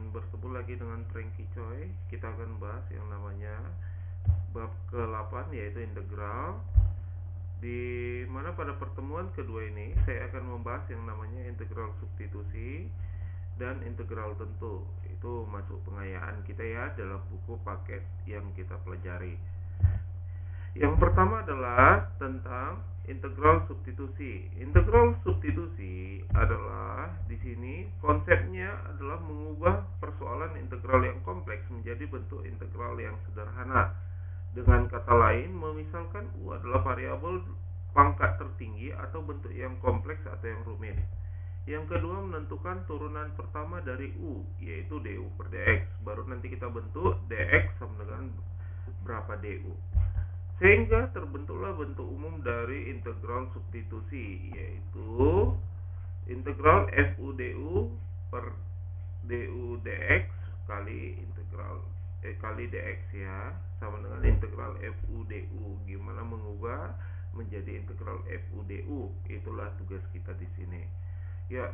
bertemu lagi dengan Frankie Choi. Kita akan bahas yang namanya bab ke-8, yaitu integral. Di mana pada pertemuan kedua ini saya akan membahas yang namanya integral substitusi dan integral tentu. Itu masuk pengayaan kita ya dalam buku paket yang kita pelajari. Yang pertama adalah tentang integral substitusi. Integral substitusi adalah di sini konsepnya adalah mengubah persoalan integral yang kompleks menjadi bentuk integral yang sederhana. Dengan kata lain, memisalkan U adalah variabel pangkat tertinggi atau bentuk yang kompleks atau yang rumit. Yang kedua, menentukan turunan pertama dari U, yaitu du per dx. Baru nanti kita bentuk dx sama dengan berapa du. Sehingga terbentuklah bentuk umum dari integral substitusi, yaitu integral fu du per du dx kali integral kali dx ya, sama dengan integral fu du. Gimana mengubah menjadi integral fu du? Itulah tugas kita di sini. Ya,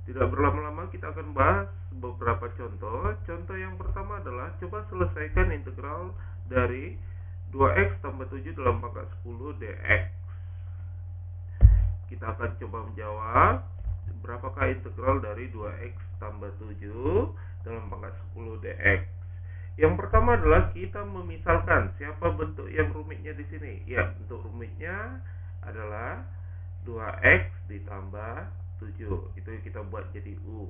tidak berlama-lama kita akan bahas beberapa contoh. Contoh yang pertama adalah coba selesaikan integral dari 2x tambah 7 dalam pangkat 10 dx. Kita akan coba menjawab berapakah integral dari 2x tambah 7 dalam pangkat 10 dx. Yang pertama adalah kita memisalkan siapa bentuk yang rumitnya di sini. Ya, bentuk rumitnya adalah 2x ditambah 7. Itu kita buat jadi u.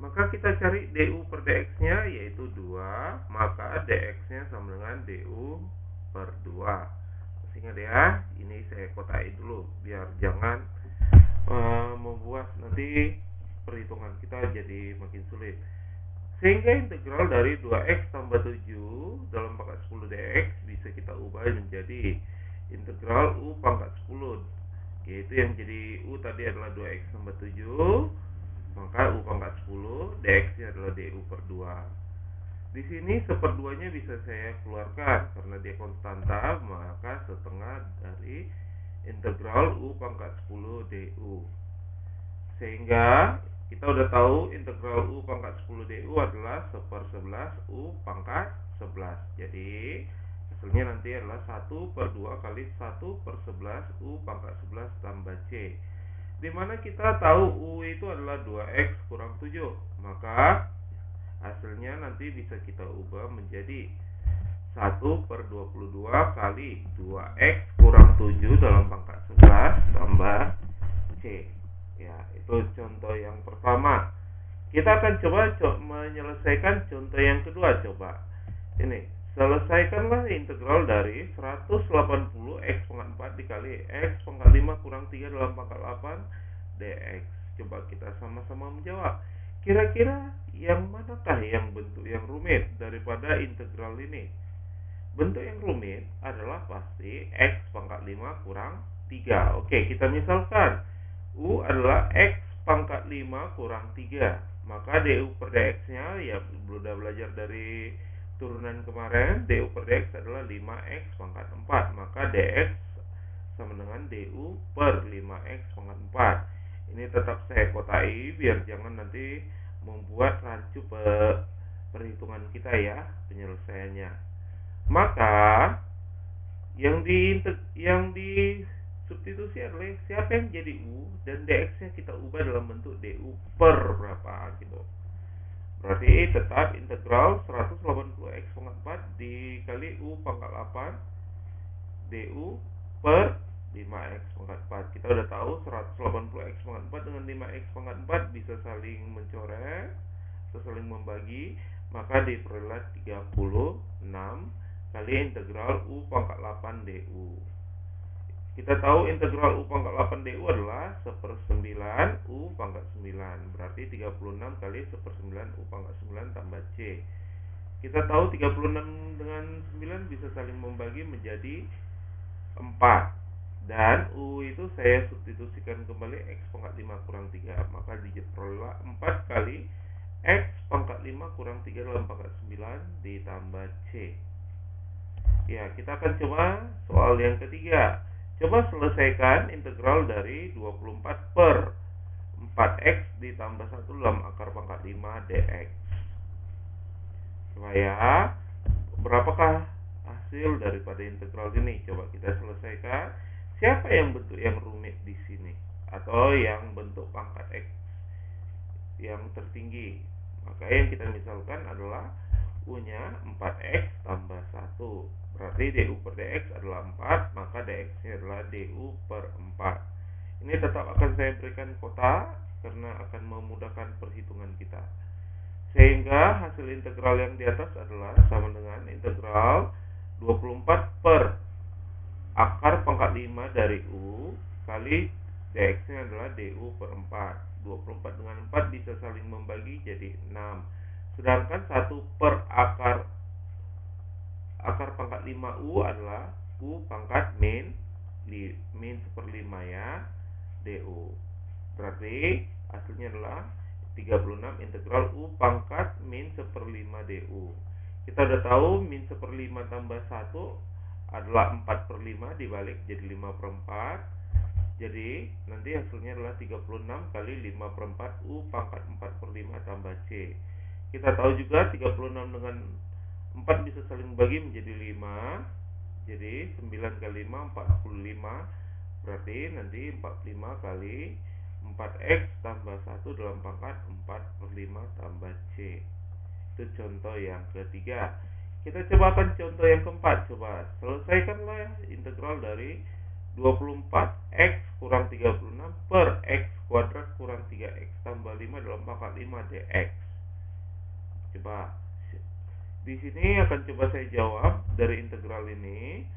Maka kita cari du per dx-nya yaitu 2, maka dx-nya sama dengan du per 2. Ingat ya, ini saya kotain dulu biar jangan membuat nanti perhitungan kita jadi makin sulit. Sehingga integral dari 2x tambah 7 dalam pangkat 10 dx bisa kita ubah menjadi integral u pangkat 10, yaitu yang jadi u tadi adalah 2x tambah 7, maka u pangkat 10, dx-nya adalah du per 2. Di sini seperduanya bisa saya keluarkan karena dia konstanta, maka setengah dari integral u pangkat 10 du. Sehingga kita udah tahu integral u pangkat 10 du adalah 1/11 u pangkat 11. Jadi hasilnya nanti adalah 1/2 kali 1/11 u pangkat 11 tambah c. Dimana kita tahu u itu adalah 2x kurang 7, maka hasilnya nanti bisa kita ubah menjadi 1/22 kali 2x kurang 7 dalam pangkat 11 tambah c. Ya, itu contoh yang pertama. Kita akan coba menyelesaikan contoh yang kedua. Coba ini, selesaikanlah integral dari 180 x pangkat 4 dikali x pangkat 5 kurang 3 dalam pangkat 8 dx. Coba kita sama-sama menjawab. Kira-kira yang manakah yang bentuk yang rumit daripada integral ini? Bentuk yang rumit adalah pasti x pangkat 5 kurang 3. Oke, kita misalkan u adalah x pangkat 5 kurang 3. Maka du per dx-nya ya sudah belajar dari turunan kemarin, du per dx adalah 5x pangkat 4. Maka dx sama dengan du per 5x pangkat 4. Ini tetap saya kotai biar jangan nanti membuat rancu perhitungan kita ya, penyelesaiannya. Maka yang di substitusi adalah siapa yang jadi u dan dx-nya kita ubah dalam bentuk du per berapa gitu. Berarti tetap integral 180x pangkat 4 dikali u pangkat 8 du per 5x pangkat 4. Kita udah tahu 180x pangkat 4 dengan 5x pangkat 4 bisa saling mencoret atau saling membagi, maka diperoleh 36 kali integral u pangkat 8 du. Kita tahu integral u pangkat 8 du adalah 1/9 u pangkat 9. Berarti 36 kali 1/9 u pangkat 9 tambah c. Kita tahu 36 dengan 9 bisa saling membagi menjadi 4. Dan u itu saya substitusikan kembali x pangkat 5 kurang 3. Maka diperoleh 4 kali x pangkat 5 kurang 3 dalam pangkat 9 ditambah c. Ya, kita akan coba soal yang ketiga. Coba selesaikan integral dari 24 per 4x ditambah 1 dalam akar pangkat 5 dx. Coba ya, berapakah hasil daripada integral ini? Coba kita selesaikan. Siapa yang bentuk yang rumit di sini? Atau yang bentuk pangkat X yang tertinggi? Maka yang kita misalkan adalah U-nya 4X tambah 1. Berarti DU per DX adalah 4, maka DX-nya adalah DU per 4. Ini tetap akan saya berikan kota karena akan memudahkan perhitungan kita. Sehingga hasil integral yang di atas adalah sama dengan integral 24 per akar pangkat 5 dari U kali dx-nya adalah du per 4. 24 dengan 4 bisa saling membagi jadi 6. Sedangkan 1 per akar pangkat 5U adalah U pangkat min 1/5 ya, du. Berarti hasilnya adalah 36 integral U pangkat min 1/5 du. Kita udah tahu min 1/5 tambah 1 adalah 4/5 dibalik jadi 5/4. Jadi nanti hasilnya adalah 36 kali 5/4 U pangkat 4/5 tambah C. Kita tahu juga 36 dengan 4 bisa saling bagi menjadi 5. Jadi 9 kali 5 45. Berarti nanti 45 kali 4X tambah 1 dalam pangkat 4/5 tambah C. Itu contoh yang ketiga. Kita cobakan contoh yang keempat. Coba selesaikanlah integral dari 24X kurang 36 per X kuadrat kurang 3X tambah 5 dalam pangkat 5 dx. Coba di sini akan coba saya jawab dari integral ini.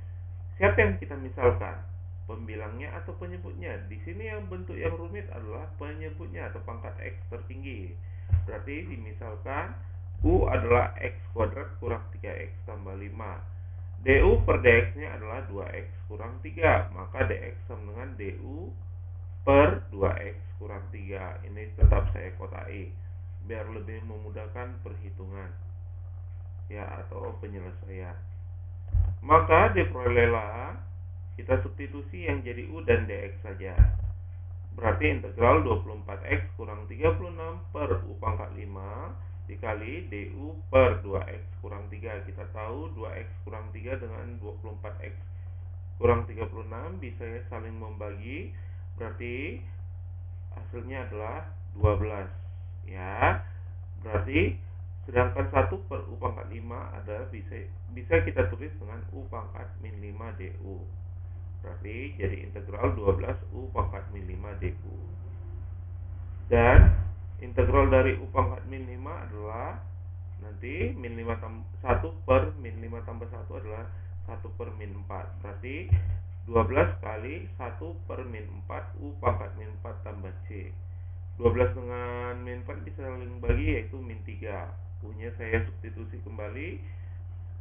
Siapa yang kita misalkan? Pembilangnya atau penyebutnya? Di sini yang bentuk yang rumit adalah penyebutnya atau pangkat X tertinggi. Berarti dimisalkan U adalah X kuadrat kurang 3X tambah 5. du per dx-nya adalah 2X kurang 3. Maka dx sama dengan du per 2X kurang 3. Ini tetap saya kotai biar lebih memudahkan perhitungan ya atau penyelesaian. Maka diperolehlah kita substitusi yang jadi U dan dx saja. Berarti integral 24X kurang 36 per U pangkat 5 dikali du per 2X kurang 3. Kita tahu 2X kurang 3 dengan 24X kurang 36 bisa saling membagi. Berarti hasilnya adalah 12 ya. Berarti sedangkan 1 per U pangkat 5 ada bisa kita tulis dengan U pangkat min 5 du. Berarti jadi integral 12 U pangkat min 5 du. Dan integral dari U pangkat min 5 adalah nanti min 5 1 per min 5 tambah 1 adalah 1 per min 4. Berarti 12 kali 1 per min 4 U pangkat min 4 tambah C. 12 dengan min 4 bisa saling bagi yaitu min 3. U nya saya substitusi kembali.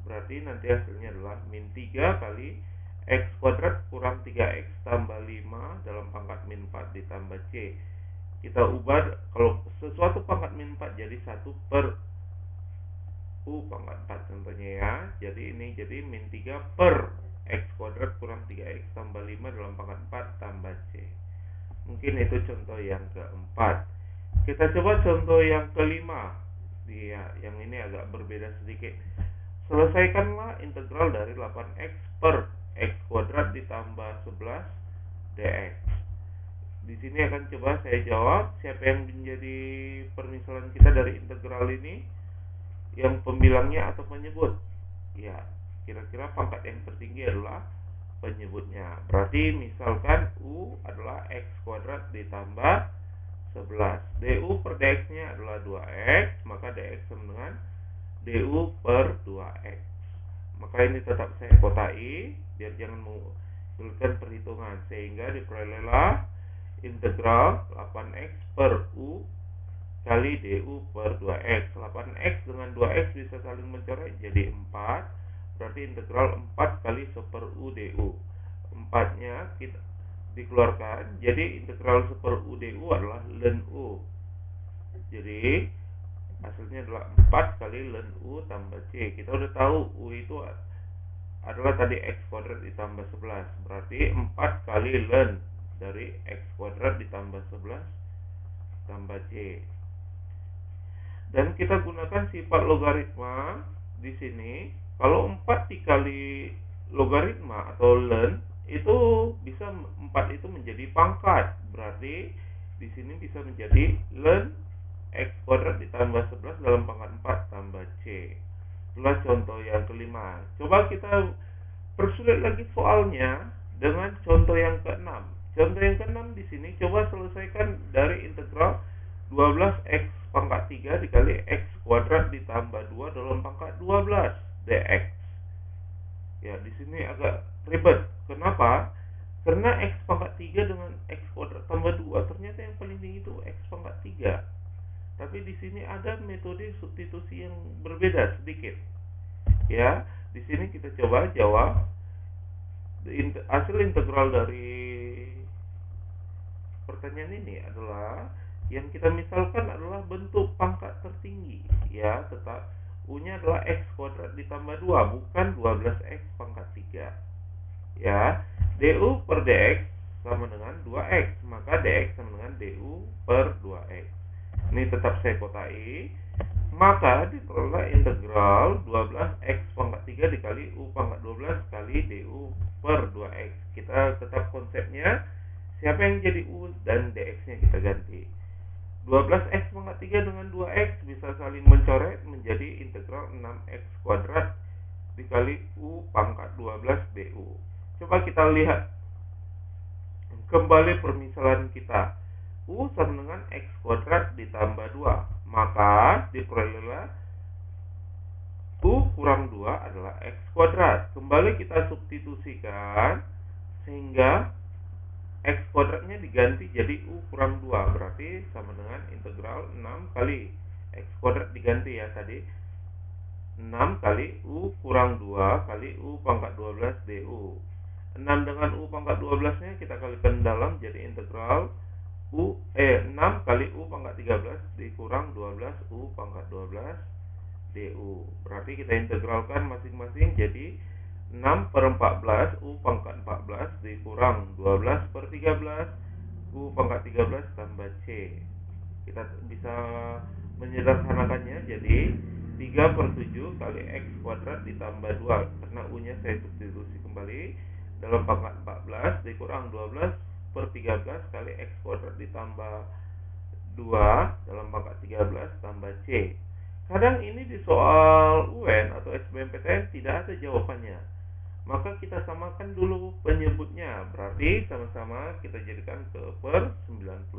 Berarti nanti hasilnya adalah min 3 kali X kuadrat kurang 3X tambah 5 dalam pangkat min 4 ditambah C. Kita ubah kalau sesuatu pangkat min 4 jadi 1 per U pangkat 4 contohnya ya. Jadi ini jadi min 3 per X kuadrat kurang 3X tambah 5 dalam pangkat 4 tambah C. Mungkin itu contoh yang keempat. Kita coba contoh yang kelima. Ya, yang ini agak berbeda sedikit. Selesaikanlah integral dari 8X per X kuadrat ditambah 11 dx. Di sini akan coba saya jawab siapa yang menjadi permisalan kita dari integral ini, yang pembilangnya atau penyebut. Ya, kira-kira pangkat yang tertinggi adalah penyebutnya. Berarti misalkan U adalah X kuadrat ditambah 11. du per dx-nya adalah 2X, maka dx sama dengan du per 2X. Maka ini tetap saya kotai biar jangan menyulitkan perhitungan, sehingga diperolehlah integral 8X per U kali du per 2X. 8X dengan 2X bisa saling mencoret jadi 4. Berarti integral 4 kali 1 per U du. 4 nya kita dikeluarkan, jadi integral 1 per U du adalah ln U. Jadi hasilnya adalah 4 kali ln U tambah C. Kita udah tahu U itu adalah tadi X kuadrat ditambah 11. Berarti 4 kali ln dari X kuadrat ditambah 11 tambah C. dan kita gunakan sifat logaritma di sini. Kalau 4 dikali logaritma atau ln itu bisa 4 itu menjadi pangkat. Berarti di sini bisa menjadi ln x kuadrat ditambah 11 dalam pangkat 4 tambah c. Itulah contoh yang kelima. Coba kita persulit lagi soalnya dengan contoh yang keenam. Contoh yang keenam di sini coba selesaikan dari integral 12x pangkat 3 dikali x kuadrat ditambah 2 dalam pangkat 12 dx. Ya, di sini agak ribet. Kenapa? Karena x pangkat 3 dengan x kuadrat tambah 2 ternyata yang paling tinggi itu x pangkat 3. Tapi di sini ada metode substitusi yang berbeda sedikit. Ya, di sini kita coba jawab. Hasil integral dari pertanyaan ini adalah yang kita misalkan adalah bentuk pangkat tertinggi. Ya, tetap U-nya adalah x kuadrat ditambah 2, bukan 12x pangkat 3. Ya, du per dx sama dengan 2x, maka dx sama dengan du per 2x. Ini tetap saya kotai. Maka diperoleh integral 12x pangkat 3 dikali u pangkat 12 kali du per 2x. Kita tetap konsepnya, siapa yang jadi u dan dx-nya kita ganti. 12x pangkat 3 dengan 2x bisa saling mencoret menjadi integral 6x kuadrat dikali u pangkat 12 du. Coba kita lihat kembali permisalan kita. U sama dengan x kuadrat ditambah 2, maka diperolehlah U kurang 2 adalah x kuadrat. Kembali kita substitusikan sehingga x kuadratnya diganti jadi U kurang 2, berarti sama dengan integral 6 kali x kuadrat diganti ya tadi, 6 kali U kurang 2 kali U pangkat 12 du. 6 dengan U pangkat 12 nya kita kalikan dalam jadi integral 6 kali U pangkat 13 dikurang 12 U pangkat 12 du. Berarti kita integralkan masing-masing jadi 6 per 14 U pangkat 14 dikurang 12 per 13 U pangkat 13 tambah C. Kita bisa menyederhanakannya jadi 3 per 7 kali x kuadrat ditambah 2, karena U nya saya substitusi kembali dalam pangkat 14 dikurang 12 per 13 kali x kuadrat ditambah 2 dalam pangkat 13 tambah C. Kadang ini di soal UN atau SBMPTN tidak ada jawabannya. Maka kita samakan dulu penyebutnya. Berarti sama-sama kita jadikan ke per 91.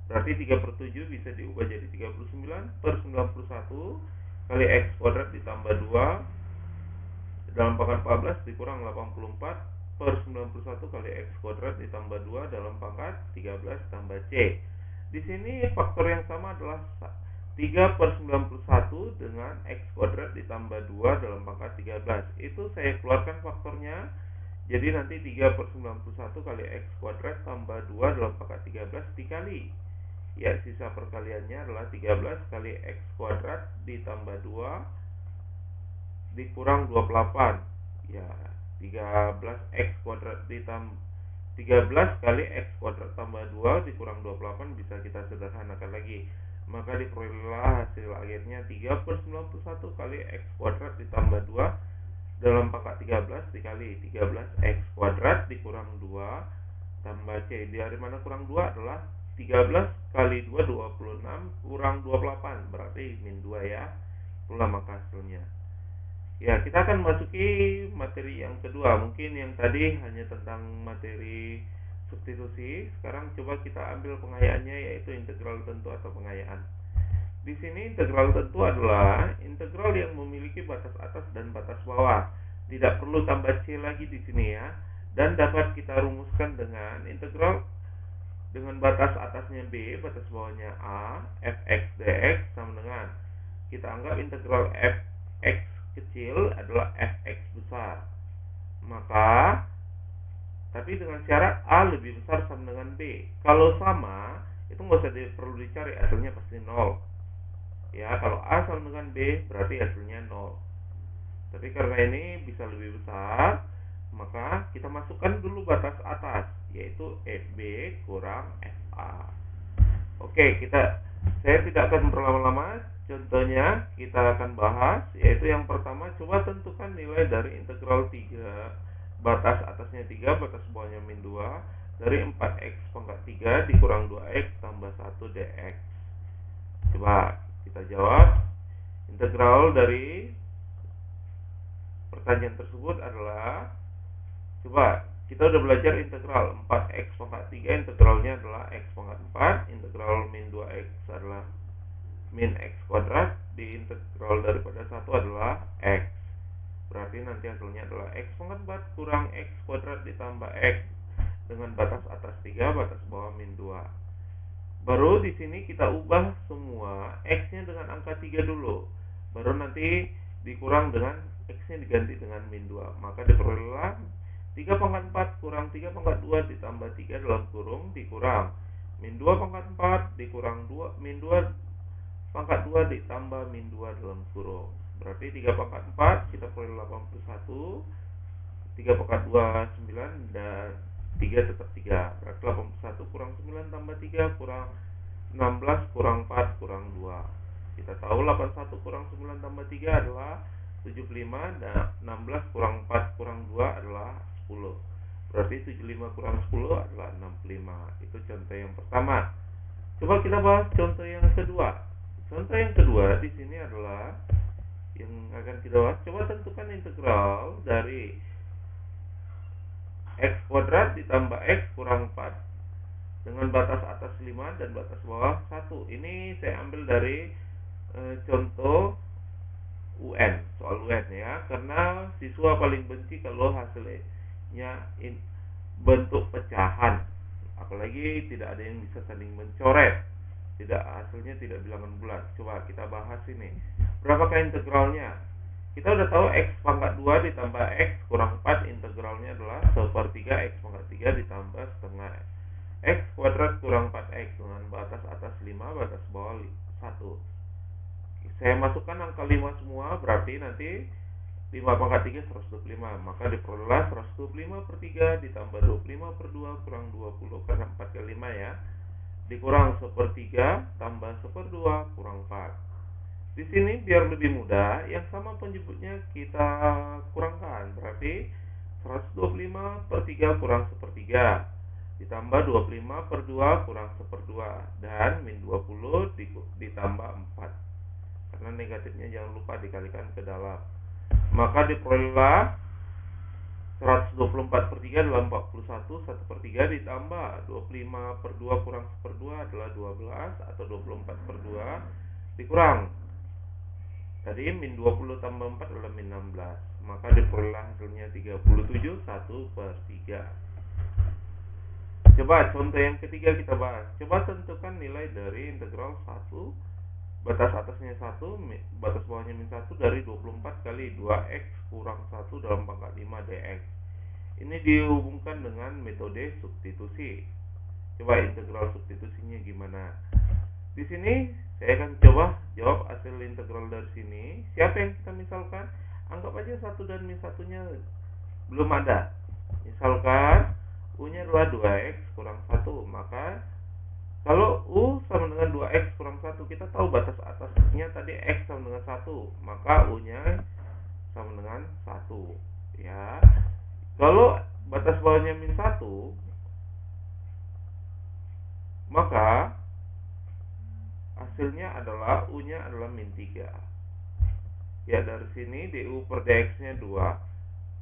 Berarti 3 per 7 bisa diubah jadi 39 per 91 kali x kuadrat ditambah 2 dalam pangkat 14 dikurang 84 per 91 kali x kuadrat ditambah 2 dalam pangkat 13 tambah C. Di sini faktor yang sama adalah 3 per 91 dengan x kuadrat ditambah 2 dalam pangkat 13. Itu saya keluarkan faktornya. Jadi nanti 3 per 91 kali x kuadrat tambah 2 dalam pangkat 13 dikali. Ya, sisa perkaliannya adalah 13 kali x kuadrat ditambah 2 dikurang 28. Ya, 13x kuadrat ditambah 13 kali x kuadrat tambah 2 dikurang 28 bisa kita sederhanakan lagi. Maka diperolehlah hasil akhirnya 3 per 91 kali x kuadrat ditambah 2 dalam pangkat 13 dikali 13x kuadrat dikurang 2 tambah C. Dari mana kurang 2 adalah 13 kali 2 26 kurang 28, berarti min 2 ya. Itulah maka hasilnya. Ya, kita akan masuki materi yang kedua. Mungkin yang tadi hanya tentang materi substitusi. Sekarang coba kita ambil pengayaannya, yaitu integral tentu atau pengayaan. Di sini integral tentu adalah integral yang memiliki batas atas dan batas bawah. Tidak perlu tambah C lagi di sini ya. Dan dapat kita rumuskan dengan integral dengan batas atasnya B, batas bawahnya A, fx dx sama dengan, kita anggap integral fx kecil adalah fx besar. Maka tapi dengan syarat A lebih besar sama dengan B. Kalau sama, itu nggak usah perlu dicari, hasilnya pasti 0. Ya, kalau A sama dengan B, berarti hasilnya 0. Tapi karena ini bisa lebih besar, maka kita masukkan dulu batas atas, yaitu FB kurang FA. Oke, kita Saya tidak akan berlama-lama. Contohnya kita akan bahas, yaitu yang pertama, coba tentukan nilai dari integral 3, batas atasnya 3, batas bawahnya min 2, dari 4x pangkat 3 dikurang 2x tambah 1 dx. Coba kita jawab. Integral dari pertanyaan tersebut adalah, coba kita udah belajar integral 4x pangkat 3, integralnya adalah x pangkat 4, integral min 2x adalah min x kuadrat, di integral daripada 1 adalah x. Berarti nanti hasilnya adalah x pangkat 4 kurang x kuadrat ditambah x dengan batas atas 3, batas bawah min 2. Baru di sini kita ubah semua x-nya dengan angka 3 dulu. Baru nanti dikurang dengan x-nya diganti dengan min 2. Maka diperolehlah 3 pangkat 4 kurang 3 pangkat 2 ditambah 3 dalam kurung dikurang min 2 pangkat 4 dikurang 2 min 2 pangkat 2 ditambah min 2 dalam kurung. Berarti 3 pangkat 4 kita peroleh 81, 3 pangkat 2 9, dan 3 tetap 3. Berarti 81 kurang 9 tambah 3 kurang 16 kurang 4 kurang 2. Kita tahu 81 kurang 9 tambah 3 adalah 75, dan 16 kurang 4 kurang 2 adalah 10. Berarti 75 kurang 10 adalah 65. Itu contoh yang pertama. Coba kita bahas contoh yang kedua. Contoh yang kedua di sini adalah yang akan kita bahas. Coba tentukan integral dari x kuadrat ditambah x kurang 4 dengan batas atas 5 dan batas bawah 1. Ini saya ambil dari contoh UN, soal UN ya, karena siswa paling benci kalau hasilnya bentuk pecahan, apalagi tidak ada yang bisa saling mencoret, hasilnya tidak bilangan bulat. Coba kita bahas ini. Berapakah integralnya? Kita udah tahu x pangkat 2 ditambah x kurang 4, integralnya adalah 1/3 x pangkat 3 ditambah setengah x kuadrat kurang 4x dengan batas atas 5, batas bawah 1. Saya masukkan angka 5 semua, berarti nanti 5 pangkat 3 125. Maka diperoleh 125/3 ditambah 25/2 kurang 20, karena 4 kali 5 ya, dikurang 1/3 tambah 1/2 kurang 4. Di sini biar lebih mudah, yang sama penyebutnya kita kurangkan. Berarti 125/3 kurang 1/3 ditambah 25/2 kurang 1/2, dan min 20 ditambah 4. Karena negatifnya jangan lupa dikalikan ke dalam. Maka diperolehlah 124/3 adalah 41, 1/3 ditambah 25/2 kurang 1/2 adalah 12, atau 24/2 dikurang tadi min 20 tambah 4 adalah min 16. Maka diperoleh hasilnya 37, 1/3. Coba contoh yang ketiga kita bahas. Coba tentukan nilai dari integral 1, batas atasnya 1, batas bawahnya min 1, dari 24 kali 2x kurang 1 dalam pangkat 5 dx. Ini dihubungkan dengan metode substitusi. Coba integral substitusinya gimana? Di sini saya akan coba jawab hasil integral dari sini. Siapa yang kita misalkan? Anggap aja 1 dan min 1-nya belum ada. Misalkan U-nya adalah 2x kurang 1. Maka kalau U sama dengan 2x kurang 1, kita tahu batas atasnya tadi x sama dengan 1. Maka U-nya sama dengan 1 ya. Kalau batas bawahnya min 1, maka hasilnya adalah U-nya adalah min 3. Ya, dari sini du per dx-nya 2.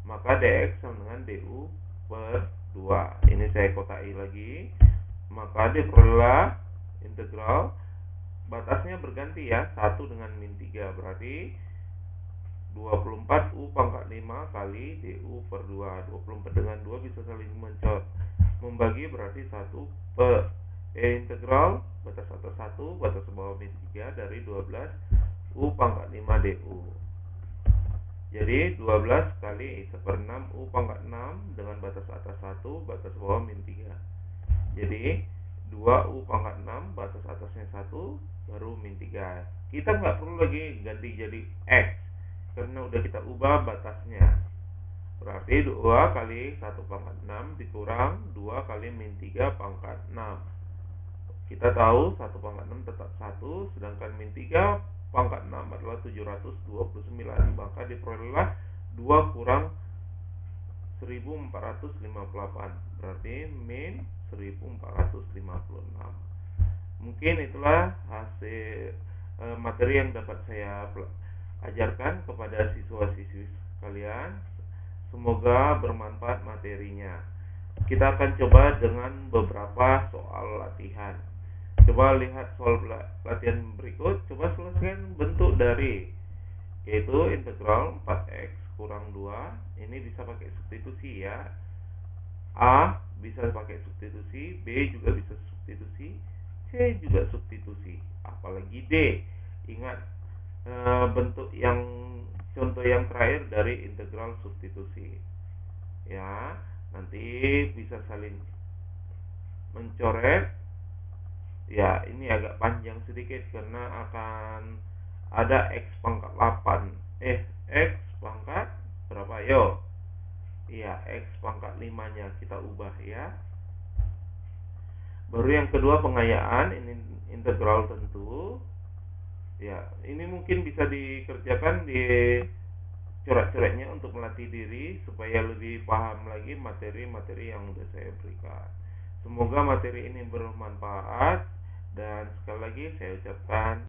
Maka dx sama dengan du per 2. Ini saya kotai lagi. Maka diperoleh integral, batasnya berganti ya, 1 dengan min 3. Berarti 24 U pangkat 5 kali du per 2. 24 dengan 2 bisa saling membagi, berarti 1 per integral batas atas 1, batas bawah min 3 dari 12 U pangkat 5 du. Jadi 12 kali 1/6 U pangkat 6 dengan batas atas 1, batas bawah min 3. Jadi 2 U pangkat 6, batas atasnya 1, baru min 3. Kita nggak perlu lagi ganti jadi X, karena udah kita ubah batasnya. Berarti 2 kali 1 pangkat 6 dikurang 2 kali min 3 pangkat 6. kita tahu 1 pangkat 6 tetap 1, sedangkan min 3 pangkat 6 adalah 729, maka diperolehlah 2 kurang 1458, berarti min 1456. Mungkin itulah hasil materi yang dapat saya ajarkan kepada siswa-siswi sekalian. Semoga bermanfaat materinya. Kita akan coba dengan beberapa soal latihan. Coba lihat soal latihan berikut. Coba selesaikan bentuk dari, yaitu integral 4x kurang 2. Ini bisa pakai substitusi ya. A bisa pakai substitusi, B juga bisa substitusi, C juga substitusi, apalagi D. Ingat bentuk yang contoh yang terakhir dari integral substitusi ya. Nanti bisa saling mencoret ya. Ini agak panjang sedikit karena akan ada x pangkat 8 x pangkat berapa yo? Iya, x pangkat 5 nya kita ubah ya. Baru yang kedua pengayaan, ini integral tentu ya. Ini mungkin bisa dikerjakan di coret-coretnya untuk melatih diri supaya lebih paham lagi materi-materi yang sudah saya berikan. Semoga materi ini bermanfaat, dan sekali lagi saya ucapkan